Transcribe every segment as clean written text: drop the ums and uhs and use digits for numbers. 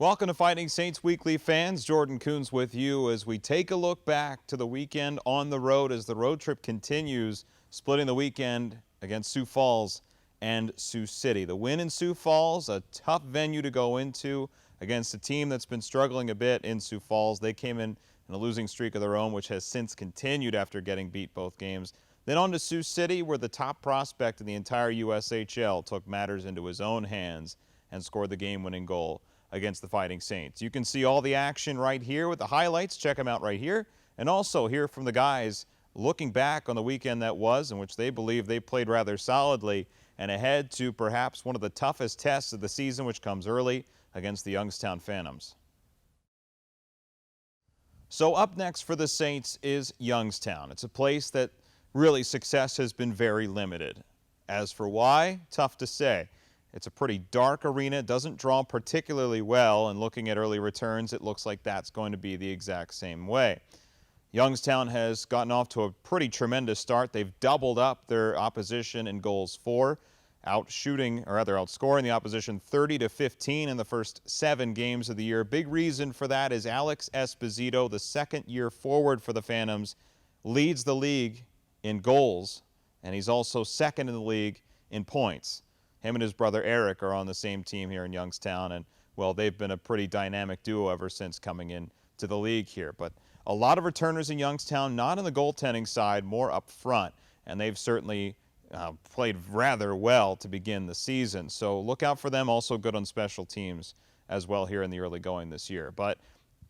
Welcome to Fighting Saints Weekly fans. Jordan Coons with you as we take a look back to the weekend on the road as the road trip continues, splitting the weekend against Sioux Falls and Sioux City. The win in Sioux Falls, a tough venue to go into against a team that's been struggling a bit in Sioux Falls. They came in a losing streak of their own, which has since continued after getting beat both games. Then on to Sioux City, where the top prospect in the entire USHL took matters into his own hands and scored the game-winning goal against the Fighting Saints. You can see all the action right here with the highlights. Check them out right here. And also hear from the guys looking back on the weekend that was, in which they believe they played rather solidly, and ahead to perhaps one of the toughest tests of the season, which comes early against the Youngstown Phantoms. So up next for the Saints is Youngstown. It's a place that really success has been very limited. As for why, tough to say. It's a pretty dark arena. It doesn't draw particularly well, and looking at early returns, it looks like that's going to be the exact same way. Youngstown has gotten off to a pretty tremendous start. They've doubled up their opposition in goals for, outscoring the opposition 30-15 in the first 7 games of the year. Big reason for that is Alex Esposito, the second-year forward for the Phantoms, leads the league in goals, and he's also second in the league in points. Him and his brother Eric are on the same team here in Youngstown, and, well, they've been a pretty dynamic duo ever since coming in to the league here. But a lot of returners in Youngstown, not on the goaltending side, more up front, and they've certainly played rather well to begin the season. So look out for them. Also good on special teams as well here in the early going this year. But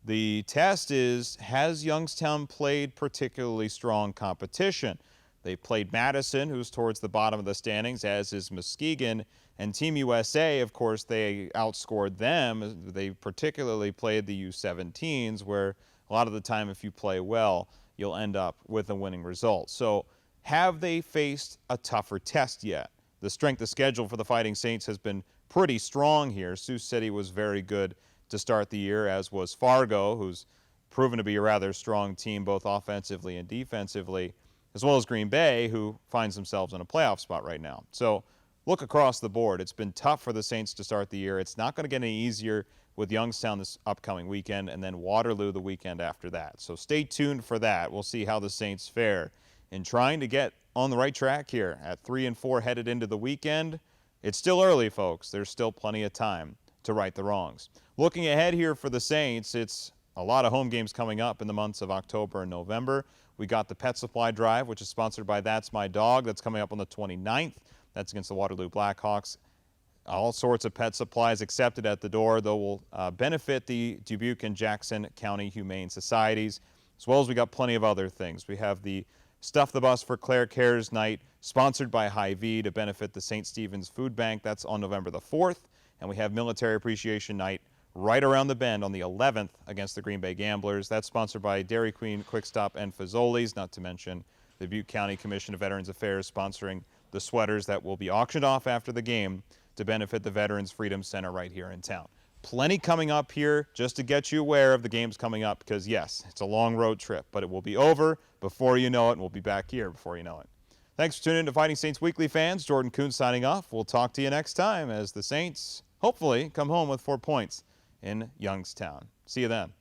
the test is, has Youngstown played particularly strong competition? They played Madison, who's towards the bottom of the standings, as is Muskegon. And Team USA, of course, they outscored them. They particularly played the U17s, where a lot of the time, if you play well, you'll end up with a winning result. So have they faced a tougher test yet? The strength of schedule for the Fighting Saints has been pretty strong here. Sioux City was very good to start the year, as was Fargo, who's proven to be a rather strong team both offensively and defensively, as well as Green Bay, who finds themselves in a playoff spot right now. So look across the board. It's been tough for the Saints to start the year. It's not going to get any easier with Youngstown this upcoming weekend, and then Waterloo the weekend after that. So stay tuned for that. We'll see how the Saints fare in trying to get on the right track here at 3-4 headed into the weekend. It's still early, folks. There's still plenty of time to right the wrongs. Looking ahead here for the Saints, it's a lot of home games coming up in the months of October and November. We got the Pet Supply Drive, which is sponsored by That's My Dog. That's coming up on the 29th. That's against the Waterloo Blackhawks. All sorts of pet supplies accepted at the door, though will benefit the Dubuque and Jackson County Humane Societies, as well as we got plenty of other things. We have the Stuff the Bus for Claire Cares Night, sponsored by Hy-Vee to benefit the St. Stephen's Food Bank. That's on November the 4th. And we have Military Appreciation Night right around the bend on the 11th against the Green Bay Gamblers. That's sponsored by Dairy Queen, Quick Stop, and Fazoli's, not to mention the Dubuque County Commission of Veterans Affairs sponsoring the sweaters that will be auctioned off after the game to benefit the Veterans Freedom Center right here in town. Plenty coming up here just to get you aware of the games coming up because, yes, it's a long road trip, but it will be over before you know it, and we'll be back here before you know it. Thanks for tuning in to Fighting Saints Weekly fans. Jordan Coons signing off. We'll talk to you next time as the Saints hopefully come home with 4 points in Youngstown. See you then.